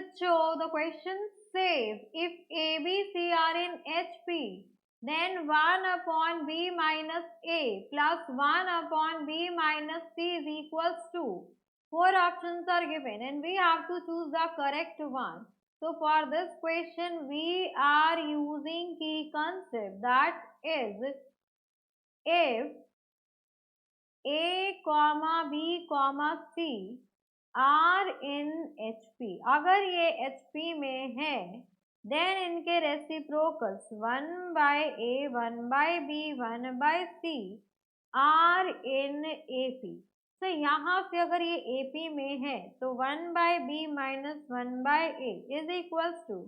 which the question says if A, B, C are in HP, then 1 upon B minus A plus 1 upon B minus C is equals to, 4 options are given and we have to choose the correct one. So for this question we are using key concept, that is if A, B, C are in HP, अगर ये HP में है then इनके reciprocals 1/A 1/B 1/C are in AP. तो यहाँ से अगर ये AP में है तो 1/B minus 1/A is equals to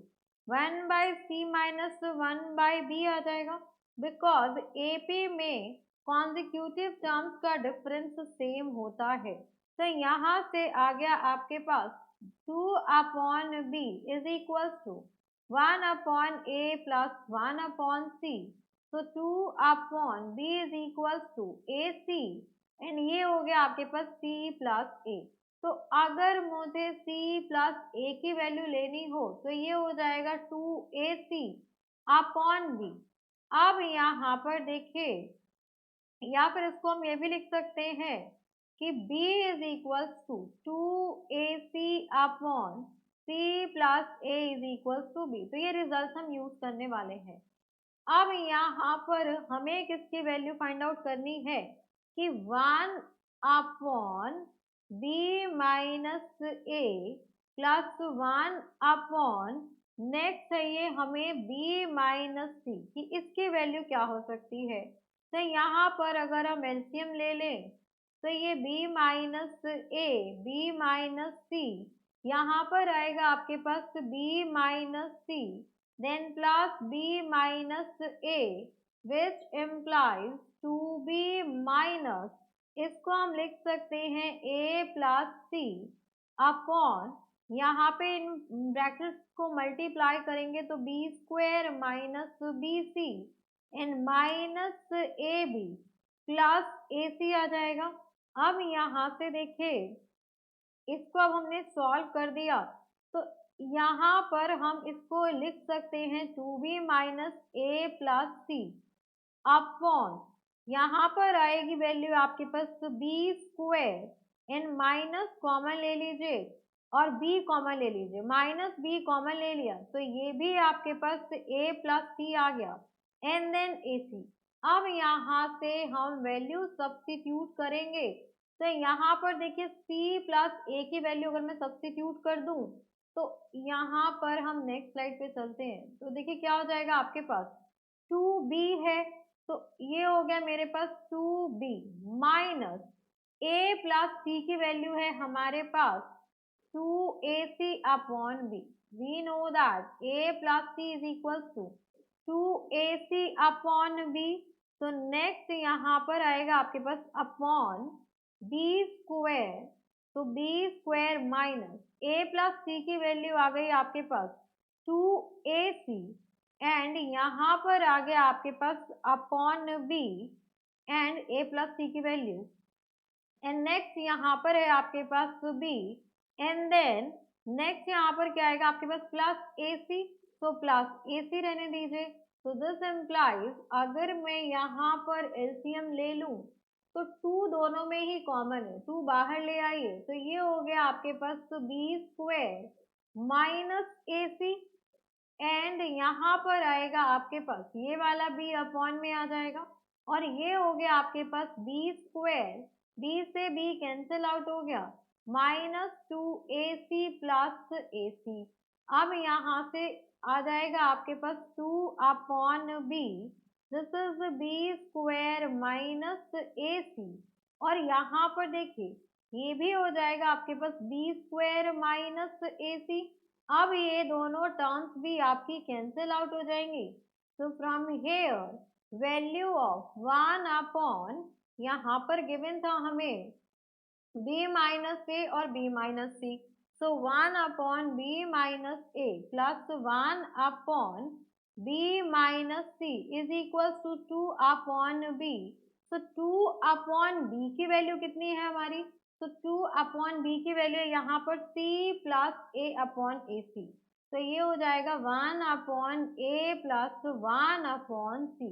1/C minus 1/B आ जाएगा, बिकॉज AP में कॉन्जिक्यूटिव टर्म्स का डिफरेंस सेम होता है. तो यहाँ से आ गया आपके पास 2 upon B is equals to 1 upon A plus 1 upon C. तो 2 upon B is equals to AC and ये हो गया आपके पास C प्लस A. तो अगर मुझे C प्लस A की वैल्यू लेनी हो तो ये हो जाएगा 2AC अपॉन B. अब यहाँ पर देखिए, या फिर इसको हम ये भी लिख सकते हैं कि B is equals to 2AC upon C plus A is equals to B. तो ये रिजल्ट हम यूज करने वाले हैं. अब यहाँ पर हमें किसकी वैल्यू फाइंड आउट करनी है कि 1 upon B minus A plus 1 upon next चाहिए हमें B माइनस C कि इसकी वैल्यू क्या हो सकती है. तो यहाँ पर अगर हम एलसीएम ले लें तो ये B minus A B minus C यहाँ पर आएगा आपके पास B minus C then plus B minus A which implies 2B minus, इसको हम लिख सकते हैं A प्लस C अपॉन, यहाँ पे इन ब्रैकेट्स को मल्टीप्लाई करेंगे तो B square minus BC and minus AB plus AC आ जाएगा. अब यहाँ से देखिए, इसको अब हमने सॉल्व कर दिया तो यहाँ पर हम इसको लिख सकते हैं 2B minus A plus C upon, यहाँ पर आएगी वैल्यू आपके पास B square and minus common ले लीजिए और B कॉमन ले लीजिए, माइनस B कॉमन ले लिया तो ये भी आपके पास A प्लस C आ गया एंड देन AC. अब यहाँ से हम वैल्यू सब्स्टिट्यूट करेंगे तो यहाँ पर देखिए C प्लस A की वैल्यू अगर मैं सब्स्टिट्यूट कर दूं तो यहाँ पर हम नेक्स्ट स्लाइड पे चलते हैं तो देखिए क्या हो जाएगा आपके पास 2B है तो ये हो गया मेरे पास 2B minus A plus C की वैल्यू है हमारे पास 2AC upon B. We know that A plus C is equals to 2AC upon B. तो नेक्स्ट यहाँ पर आएगा आपके पास अपॉन B स्क्वायर, तो B square minus A plus C की वैल्यू आ गई आपके पास 2AC एंड यहाँ पर आ गया आपके पास upon B and A plus C की वैल्यू एंड नेक्स्ट यहाँ पर है आपके पास B एंड देन नेक्स्ट यहाँ पर क्या आएगा आपके पास प्लस AC. तो प्लस AC रहने दीजिए. तो दिस इम्प्लाइज अगर मैं यहाँ पर एलसीएम ले लूं तो 2 दोनों में ही कॉमन है, 2 बाहर ले आइए तो ये हो गया आपके पास तो B square minus AC and यहाँ पर आएगा आपके पास ये वाला B अपॉन में आ जाएगा और ये हो गया आपके पास B स्क्वायर, B से B कैंसिल आउट हो गया माइनस 2AC प्लस AC. अब यहाँ से आ जाएगा आपके पास 2 upon B, this is B square minus AC और यहाँ पर देखिए ये भी हो जाएगा आपके पास B स्क्वायर माइनस AC. अब ये दोनों टर्म्स भी आपकी कैंसिल आउट हो जाएंगी. तो from here value of 1 upon, यहाँ पर गिवन था हमें B माइनस A और B minus C. So 1 upon B minus A plus 1 upon B minus C is equals to 2 upon B. So 2 upon B की value कितनी है हमारी, तो 2/b की वैल्यू यहाँ पर c प्लस a/ac, तो ये हो जाएगा 1/a प्लस 1/c।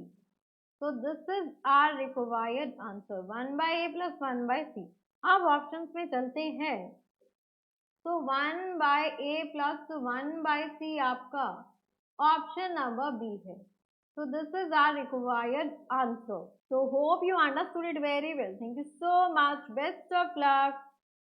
तो this is our required answer 1/a plus 1/c। अब ऑप्शंस में चलते हैं। तो 1/a प्लस 1/c आपका ऑप्शन नंबर बी है। So this is our required answer. So hope you understood it very well. Thank you so much. Best of luck.